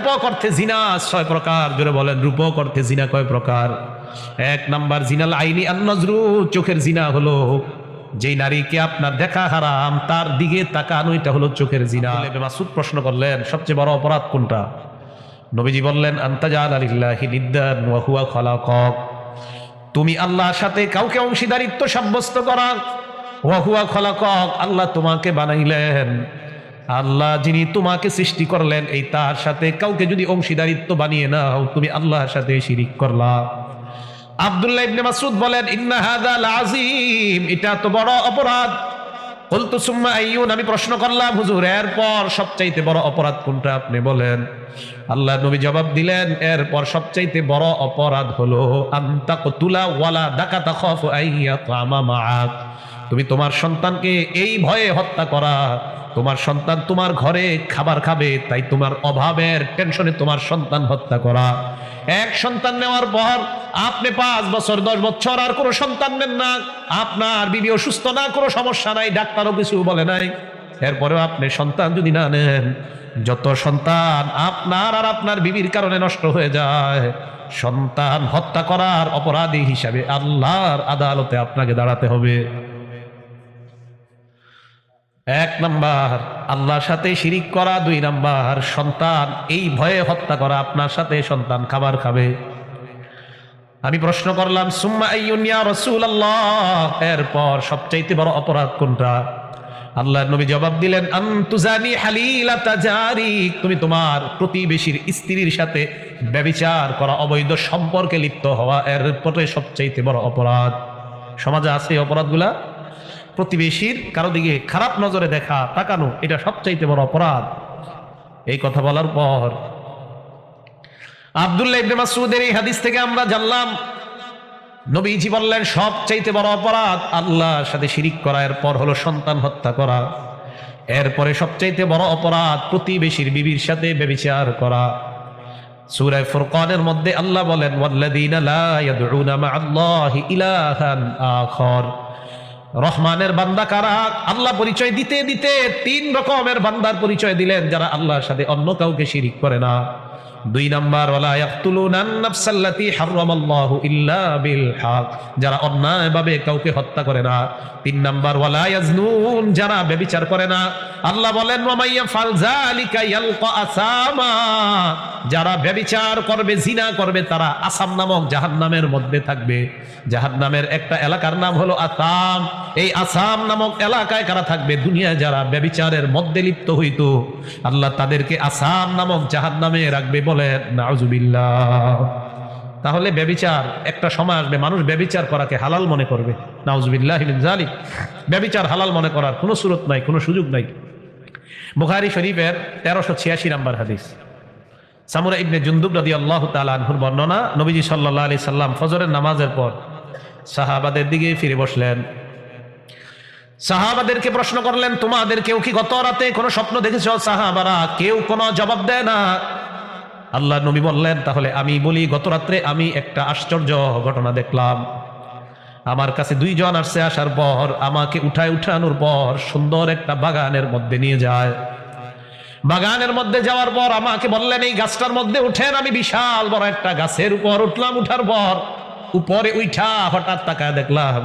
রূপক অর্থে জিনা 6 প্রকার। জোরে বলেন, রূপক অর্থে জিনা কয় প্রকার? 1 নাম্বার জিনাল আইনি আন-নজরু, চোখের জিনা হলো যেই নারীকে আপনার দেখা হারাম তার দিকে তাকানো, এটা হলো চোখের জিনা। ইবনে মাসউদ প্রশ্ন করলেন সবচেয়ে বড় অপরাধ কোনটা? নবীজি বললেন আনতা জাআলা লিল্লাহি নিদ্দান ওয়া হুয়া খালাকাক, তুমি আল্লাহর সাথে কাউকে অংশীদারিত্ব সাব্যস্ত করা। ওয়া হুয়া খালাকাক, আল্লাহ তোমাকে বানাইলেন, আল্লাহ যিনি তোমাকে সৃষ্টি করলেন এই তার সাথে কাউকে যদি অংশীদারিত্ব বানিয়ে নাও তুমি আল্লাহর সাথে শিরিক করলা। আব্দুল্লাহ ইবনে মাসউদ বলেন ইন্না হাযা লাযীম, এটা তো বড় অপরাধ। কুলতু সুম্মা আইয়ুন, আমি প্রশ্ন করলাম হুজুর এরপর সবচাইতে বড় অপরাধ কোনটা আপনি বলেন। আল্লাহ নবী জবাব দিলেন এরপর সবচাইতে বড় অপরাধ হলো আনতা কতুলা ওয়ালা দাকা তাখাফু আইয়াতামা মাআক, তুমি তোমার সন্তানকে এই ভয়ে হত্যা করা, তোমার সন্তান তোমার ঘরে খাবার খাবে তাই তোমার অভাবের টেনশনে তোমার সন্তান হত্যা করা। এক সন্তান নেওয়ার পর আপনি 5 বছর 10 বছর আর কোনো সন্তান নেন না, আপনার বিবি অসুস্থ না, কোনো সমস্যা নাই, ডাক্তারও কিছু বলে নাই, এরপরেও আপনি সন্তান যদি না নেন, যত সন্তান আপনার আর আপনার বিবির কারণে নষ্ট হয়ে যায়, সন্তান হত্যা করার অপরাধী হিসাবে আল্লাহর আদালতে আপনাকে দাঁড়াতে হবে। 1 নাম্বার আল্লাহর সাথে শিরিক করা, 2 নাম্বার সন্তান এই ভয়ে হত্যা করা, আপনার সাথে সন্তান খাবার খাবে। আমি প্রশ্ন করলাম সুম্মা আইয়ুন ইয়া রাসূলুল্লাহ, এরপর সবচাইতে বড় অপরাধ কোনটা? আল্লাহর নবী জবাব দিলেন আনতুজানি হালিলাতা জারিক, তুমি তোমার প্রতিবেশীর স্ত্রীর সাথে ব্যভিচার করা, অবৈধ সম্পর্কে লিপ্ত হওয়া, এরপরে সবচাইতে বড় অপরাধ। সমাজে আছে এই অপরাধগুলা, প্রতিবেশীর কারো দিকে খারাপ নজরে দেখা, তাকানো, এটা সবচাইতে বড় অপরাধ। এই কথা বলার পর আব্দুল্লাহ ইবনে মাসউদের এই হাদিস থেকে আমরা জানলাম নবীজি বললেন সবচাইতে বড় অপরাধ আল্লাহর সাথে শিরিক করা, এরপর হলো সন্তান হত্যা করা, এরপরে সবচাইতে বড় অপরাধ প্রতিবেশীর বিবির সাথে ব্যভিচার করা। সূরা ফুরকানের মধ্যে আল্লাহ বলেন ওয়াল্লাযীনা লা ইয়াদউনা মা'আল্লাহি ইলাহান আখার, রহমানের বান্দা কারা? আল্লাহ পরিচয় দিতে দিতে 3 রকমের বান্দার পরিচয় দিলেন যারা আল্লাহর সাথে অন্য কাউকে শিরিক করে না। 2 নাম্বার ওয়ালা ইয়াকতুলুনান নাফসাল্লাতী হারামাল্লাহু ইল্লা বিল হক, যারা অন্যায়ভাবে কাউকে হত্যা করে না। 3 নাম্বার ওয়ালা ইয়াজনুন, যারা ব্যভিচার করে না। আল্লাহ বলেন ওয়া মাইয়াফআল যালিকা ইয়ালকা আসামা, যারা ব্যভিচার করবে, জিনা করবে, তারা আসাম নামক জাহান্নামের মধ্যে থাকবে। জাহান্নামের একটা এলাকার নাম হলো আসাম। এই আসাম নামক এলাকায় কারা থাকবে? দুনিয়ায় যারা ব্যভিচারের মধ্যে লিপ্ত হইতো আল্লাহ তাদেরকে আসাম নামক জাহান্নামে রাখবে। বলেন নাউজুবিল্লাহ। তাহলে ব্যভিচার একটা সময় আসবে মানুষ ব্যভিচার করাকে হালাল মনে করবে। নাউজুবিল্লাহি মিন যালিক। ব্যভিচার হালাল মনে করার কোনো সুরত নাই, কোনো সুযোগ নাই। বুখারী শরীফের 1386 নম্বর হাদিস, সামুরা ইবনে জুনদুব রাদিয়াল্লাহু তাআলা আনহুর বর্ণনা। নবীজি সাল্লাল্লাহু আলাইহি সাল্লাম ফজরের নামাজের পর সাহাবাদের দিকে ফিরে বসলেন। সাহাবাদেরকে প্রশ্ন করলেন তোমাদের কেউ কি গত রাতে কোনো স্বপ্ন দেখেছ? সাহাবারা কেউ কোনো জবাব দেয় না। আল্লাহ নবী বললেন তাহলে আমি বলি, গত রাত্রে আমি একটা আশ্চর্য ঘটনা দেখলাম। আমার কাছে 2 জন আসছে, আসার পর আমাকে উঠানোর পর সুন্দর একটা বাগানের মধ্যে নিয়ে যায়। বাগানের মধ্যে যাওয়ার পর আমাকে বললেন এই গাছটার মধ্যে উঠেন। আমি বিশাল বড় একটা গাছের উপর উঠলাম। উঠার পর উপরে উঠা হঠাৎ তাকায় দেখলাম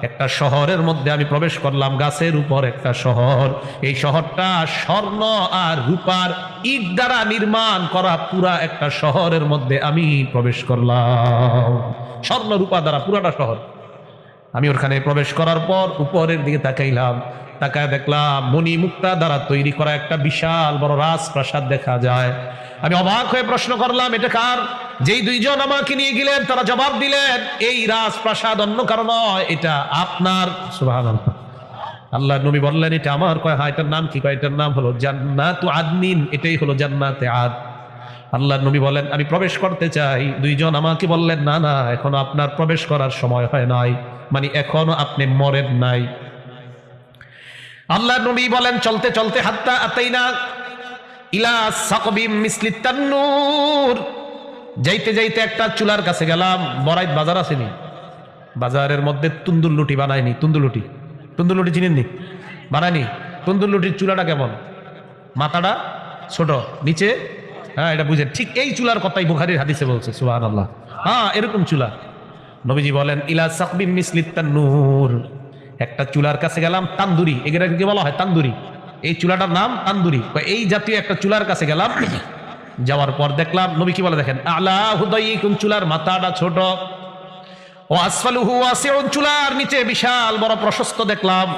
একটা শহরের মধ্যে আমি প্রবেশ করলাম। গাছের উপর একটা শহর, এই শহরটা স্বর্ণ আর রূপার ইট দ্বারা নির্মাণ করা পুরা একটা শহরের মধ্যে আমি প্রবেশ করলাম। স্বর্ণ রূপা দ্বারা পুরাটা শহর। আমি ওখানে প্রবেশ করার পর উপরের দিকে তাকাইলাম, তাকায় দেখলাম মণি মুক্তা দ্বারা তৈরি করা একটা বিশাল বড় রাজপ্রাসাদ দেখা যায়। আমি অবাক হয়ে প্রশ্ন করলাম এটা কার? যেই 2 জন আমাকে নিয়ে গেলেন তারা জবাব দিলেন এই রাজপ্রাসাদ অন্য কারো নয়, এটা আপনার। সুবহানাল্লাহ। আল্লাহ নবী বললেন এটা আমার। কয় হ্যাঁ, এটার নাম কি? কয় এটার নাম হলো জান্নাতু আদনিন, এটাই হলো জান্নাতে আদ। আল্লাহ নবী বলেন আমি প্রবেশ করতে চাই। 2 জন আমাকে বললেন না না, এখনো আপনার প্রবেশ করার সময় হয় নাই, মানে এখনো আপনি মরেন নাই। আল্লাহ নবী বলেন চলতে চলতে হাত্তা আতাইনা ইলা সাকবিম মিসলি তান্নুর, যাইতে যাইতে একটা চুলার কাছে গেলাম। বরাইত বাজার আসেনি, বাজারের মধ্যে তন্দুর লুটি বানায়নি। তন্দুর লুটি চিনেননি? বানায়নি। তন্দুর লুটির চুলাটা কেমন? মাথাটা ছোট, নিচে হ্যাঁ, এটা বুঝেন, ঠিক এই চুলার কথাই বুখারীর হাদিসে বলছে, সুবহানাল্লাহ। হ্যাঁ, এরকম চুলা। নবীজি বলেন ইলা সাকবিন মিসলিত তান্নুর, একটা চুলার কাছে গেলাম, তান্দুরি, এগুলোকে বলা হয় তান্দুরি, এই চুলাটার নাম তান্দুরি। এই জাতীয় একটা চুলার কাছে গেলাম, যাওয়ার পর দেখলাম নবী কি বলে দেখেন, আলা হুদাইকুম, চুলার মাথাটা ছোট, ও আসফালুহু ওয়াসিউন, চুলার নিচে বিশাল বড় প্রশস্ত দেখলাম।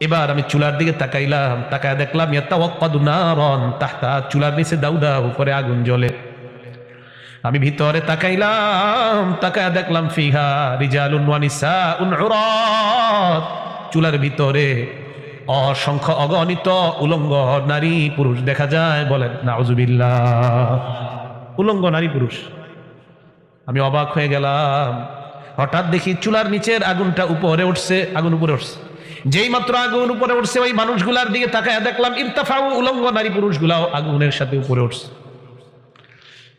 এবার আমি চুলার দিকে তাকাইলাম, তাকায় দেখলাম ইয়াতাওয়াক্কাদু নারান তাহতা, চুলার নিচে দাউ দাউ করে আগুন জ্বলে। আমি ভিতরে তাকাইলাম, তাকায় দেখলাম ফিহা রিজালুন ওয়া নিসাউন উরাত, চুলার ভিতরে অসংখ্য অগণিত উলঙ্গ নারী পুরুষ দেখা যায়। বলেন নাউজুবিল্লাহ, উলঙ্গ নারী পুরুষ। আমি অবাক হয়ে গেলাম, হঠাৎ দেখি চুলার নিচের আগুনটা উপরে উঠছে, আগুন উপরে উঠছে। যেই মাত্র আগুন উপরে উঠছে, ওই মানুষগুলার দিকে তাকায় দেখলাম ইরতাফাউ, উলঙ্গ নারী পুরুষগুলাও আগুনের সাথে উপরে উঠছে।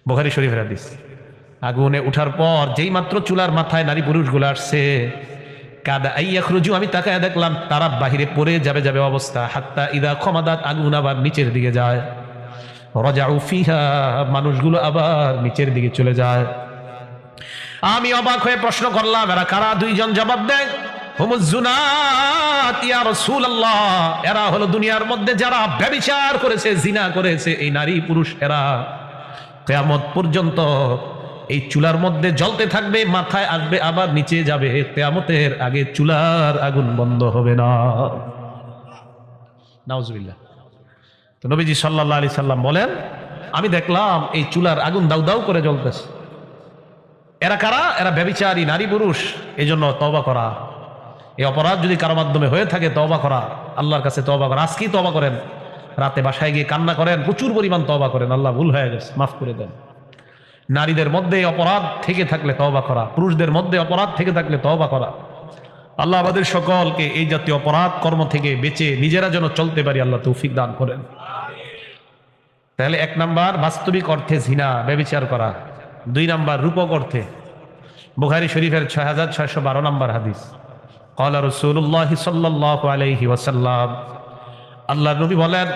বুখারী শরীফের হাদিস। আগুনে উঠার পর যেই মাত্র চুলার মাথায় নারী পুরুষগুলো আসছে, কাদা আইয়াখরুজু, আমি তাকায় দেখলাম তারা বাহিরে পড়ে যাবে যাবে অবস্থা। হাত্তা ইদা খমাদাত, আগুন আবার নিচের দিকে যায়। রাজাউ ফিহা, মানুষগুলো আবার নিচের দিকে চলে যায়। আমি অবাক হয়ে প্রশ্ন করলাম, এরা কারা? দুইজন জবাব দেয়, হুমুজ জুনাত ইয়া রাসূলুল্লাহ, এরা হলো দুনিয়ার মধ্যে যারা ব্যভিচার করেছে, জিনা করেছে, এই নারী পুরুষ এরা কিয়ামত পর্যন্ত এই চুলার মধ্যে জ্বলতে থাকবে, মাথায় আসবে আবার নিচে যাবে, কিয়ামতের আগে চুলার আগুন বন্ধ হবে না। নাউজুবিল্লাহ। তো নবীজি সাল্লাল্লাহু আলাইহি সাল্লাম বলেন, আমি দেখলাম এই চুলার আগুন দাউ দাউ করে জ্বলতেছে। এরা কারা? এরা ব্যভিচারী নারী পুরুষ। এই জন্য তওবা করা, এই অপরাধ যদি কারো মাধ্যমে হয়ে থাকে তওবা করা, আল্লাহর কাছে তওবা করা। আজকেই তওবা করেন, রাতে বাসায় গিয়ে কান্না করেন, প্রচুর পরিমাণ তওবা করেন, আল্লাহ ভুল হয়ে গেছে মাফ করে দেন। নারীদের মধ্যে অপরাধ থেকে থাকলে তওবা করা, পুরুষদের মধ্যে অপরাধ থেকে থাকলে তওবা করা। আল্লাহ আমাদের সকলকে এই জাতীয় অপরাধ কর্ম থেকে বেঁচে নিজেরা যেন চলতে পারি, আল্লাহ তৌফিক দান করেন। তাহলে 1 নাম্বার বাস্তবিক অর্থে জিনা, ব্যভিচার করা। 2 নাম্বার রূপক অর্থে। বুখারী শরীফের 6612 নম্বর হাদিস। ক্বালা রাসূলুল্লাহ সাল্লাল্লাহু আলাইহি ওয়াসাল্লাম, আল্লাহর নবী বলেন,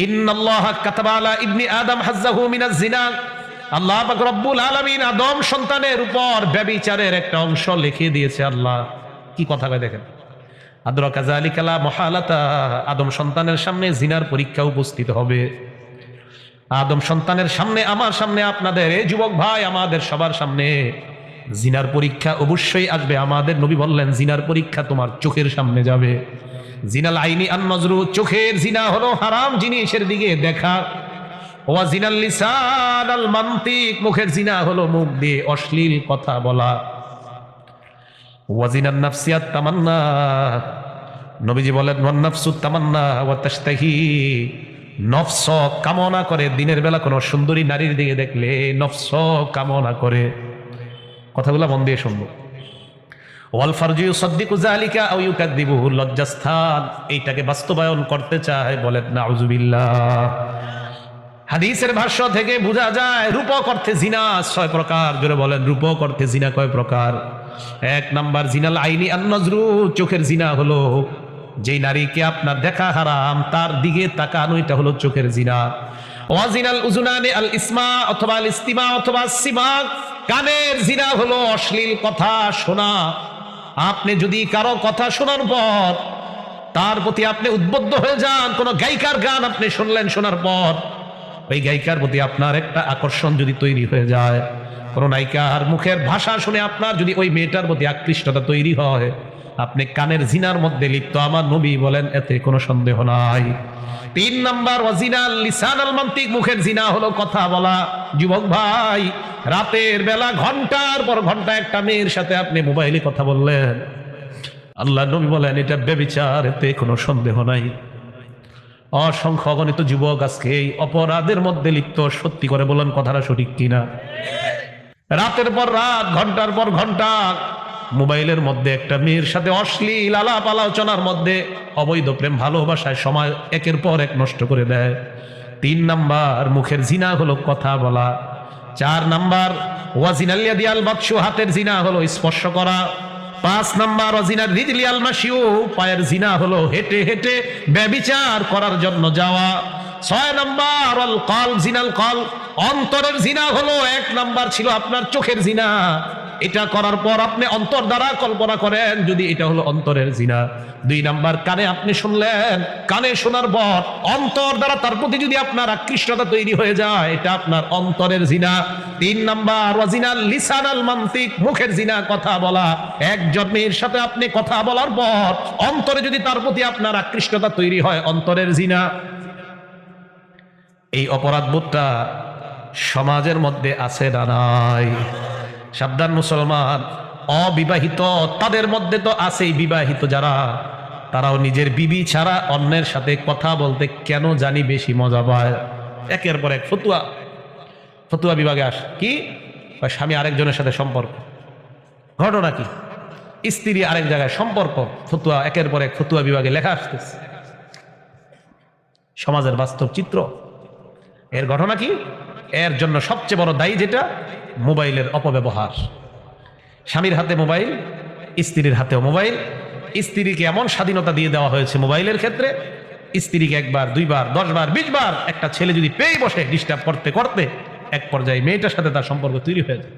ইন্নাল্লাহা কাতাবা আলা ইবনি আদম হাজ্জাহু মিনাজ জিনা, আল্লাহ পাক রব্বুল আলামিন আদম সন্তানের উপর ব্যভিচারের একটা অংশ লিখে দিয়েছে। আল্লাহ কি কথা কয় দেখেন, আদরাকা যালিকা লা মুহালাতা, আদম সন্তানের সামনে জিনার পরীক্ষা উপস্থিত হবে। আদম সন্তানের সামনে, আমার সামনে, আপনাদের এই যুবক ভাই, আমাদের সবার সামনে জিনার পরীক্ষা অবশ্যই আসবে। আমাদের নবী বললেন, জিনার পরীক্ষা তোমার চোখের সামনে যাবে। জিনাল আইনি আন নজরু, চোখের জিনা হলো হারাম জিনিসের দিকে দেখা। ওয়া জিনাল লিসান আল মানতিক, মুখের জিনা হলো মুখ দিয়ে অশ্লীল কথা বলা। ওয়া জিনান নাফসিয়াত তামান্না, নবীজি বলেন, ওয়ান নাফসু তামান্না ওয়া তাশতাহি, নফস কামনা করে, দিনের বেলা কোনো সুন্দরী নারীর দিকে দেখলে নফস কামনা করে। কথাগুলো মন দিয়ে শুনবো। ওয়াল ফারজু ইউসাদ্দিকু যালিকা আও ইউকাযযিবুহু, লজ্জাস্থান এইটাকে বাস্তবায়ন করতে চায়। বলেন নাউজুবিল্লাহ। হাদিসের ভাষ্য থেকে বোঝা যায় রূপক অর্থে জিনা 6 প্রকার। জোরে বলেন, রূপক অর্থে জিনা কয় প্রকার? 1 নাম্বার জিনাল আইনি আন নজরু, চোখের জিনা হলো যেই নারীকে আপনার দেখা হারাম তার দিকে তাকানো, এটা হলো চোখের জিনা। ওয়াজিনাল উজুনানি আল ইসমা অথবা আল ইস্তিমা অথবা সিমা, কানের জিনা হলো অশ্লীল কথা শোনা। আপনি যদি কারো কথা শোনার পর তার প্রতি আপনি উদ্বুদ্ধ হয়ে যান, কোন গায়িকার গান আপনি শুনলেন, শোনার পর ওই গায়িকার প্রতি আপনার একটা আকর্ষণ যদি তৈরি হয়ে যায়, কোন নায়িকার মুখের ভাষা শুনে আপনার যদি ওই মেয়েটার প্রতি আকৃষ্টতা তৈরি হয়, আপনি কানের জিনার মধ্যে লিপ্ত। আমার নবী বলেন, এতে কোনো সন্দেহ নাই। 3 নাম্বার ওয়াজিনাল লিসান আল মানতিক, মুখের জিনা হলো কথা বলা। যুবক ভাই, রাতের বেলা ঘন্টার পর ঘন্টা একটা মেয়ের সাথে আপনি মোবাইলে কথা বললেন, আল্লাহ নবী বলেন এটা ব্যভিচার, এতে কোনো সন্দেহ নাই। অসংখ্য অগণিত যুবক আজকে এই অপরাধের মধ্যে লিপ্ত। সত্যি করে বলেন, কথাটা সঠিক কিনা? রাতের পর রাত, ঘন্টার পর ঘন্টা মোবাইলের মধ্যে একটা মেয়ের সাথে অশ্লীল আলাপ আলোচনার মধ্যে অবৈধ প্রেম ভালোবাসায় সময় একের পর এক নষ্ট করে দেয়। 3 নাম্বার মুখের জিনা হলো কথা বলা। 4 নাম্বার ওয়াজিনাল ইয়াদিয়াল বাতশু, হাতের জিনা হলো স্পর্শ করা। 5 নাম্বার ওয়াজিনাল রিজলিয়াল মাশিউ, পায়ের জিনা হলো হেঁটে হেঁটে ব্যভিচার করার জন্য যাওয়া। 6 নাম্বার আল কলব জিনাল কলব, অন্তরের জিনা হলো 1 নাম্বার ছিল আপনার চোখের জিনা। এটা করার পর আপনি অন্তর দ্বারা কল্পনা করেন যদি এটা হলো অন্তরের জিনা। 2 নাম্বার কানে আপনি শুনলেন, কানে শোনার পর অন্তর দ্বারা তার প্রতি যদি আপনার আকৃষ্টতা তৈরি হয়ে যায়, এটা আপনার অন্তরের জিনা। 3 নাম্বার ওয়াজিনাল লিসানাল মানতিক, মুখের জিনা, কথা বলা। একজন মেয়ের সাথে আপনি কথা বলার পর অন্তরে যদি তার প্রতি আপনার আকৃষ্টতা তৈরি হয়, অন্তরের জিনা। এই অপরাধবোধটা সমাজের মধ্যে আছে না নাই? সাবধান মুসলমান, অবিবাহিত তাদের মধ্যে তো আছেই, বিবাহিত যারা তারাও নিজের বিবি ছাড়া অন্যের সাথে কথা বলতে কেন জানি বেশি মজা পায়। একের পর এক ফতুয়া, ফতুয়া বিভাগে আস কি স্বামী আরেকজনের সাথে সম্পর্ক, ঘটনা কি স্ত্রী আরেক জায়গায় সম্পর্ক, ফতুয়া একের পর এক ফতুয়া বিভাগে লেখা আসতেছে। সমাজের বাস্তব চিত্র। এর ঘটনা কি? এর জন্য সবচেয়ে বড় দায়ী যেটা, মোবাইলের অপব্যবহার। স্বামীর হাতে মোবাইল, স্ত্রীর হাতেও মোবাইল। স্ত্রীকে এমন স্বাধীনতা দিয়ে দেওয়া হয়েছে মোবাইলের ক্ষেত্রে, স্ত্রীকে 1 বার 2 বার 10 বার 20 বার একটা ছেলে যদি পেয়ে বসে ডিস্টার্ব করতে করতে এক পর্যায়ে মেয়েটার সাথে তার সম্পর্ক তৈরি হয়ে যায়।